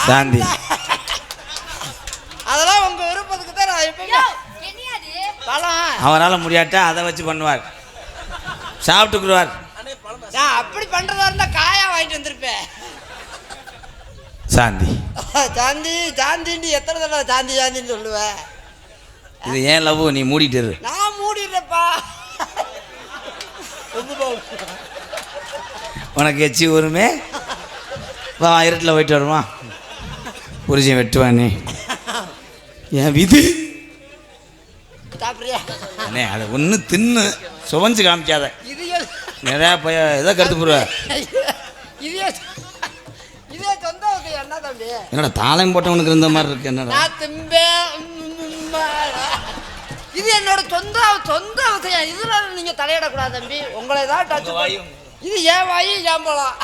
சாந்தி அதெல்லாம் உங்க விருப்பத்துக்கு தான் நான் எப்பவுமே பழம் அவரால் முடியாட்டா அதை வச்சு பண்ணுவார், சாப்பிட்டுக்குருவார். நான் அப்படி பண்றதா இருந்தா காயா வாங்கிட்டு வந்திருப்பேன். சாந்தி சாந்தி சாந்தின்னு எத்தனை தடவை சாந்தி சாந்தின்னு சொல்லுவேன். இது ஏன் லவ், நீ மூடிட்டு இரு. நான் மூடிடுறேப்பா. உனக்கு எச்சி வருமே, வா இருட்டில் போயிட்டு வருமா, புரிஜன் வெட்டுவானே என் விதி. சாப்பிட்றியா? அண்ணே அதை ஒன்று தின்னு சுவஞ்சு காமிக்காத, இது நிறையா போய் எதை கருத்து போடுவேன். இதே இதே சொந்த என்ன தம்பி? என்னடா தாளம் போட்டவனுக்கு இருந்த மாதிரி இருக்கு. என்னடா நான் திம்பேன். இது என்னோட சொந்த சொந்த விஷயம். இதுல நீங்க தலையிடக்கூடாது தம்பி. உங்களை தான் டச். இது ஏன் வாயி ஏன் போலாம்.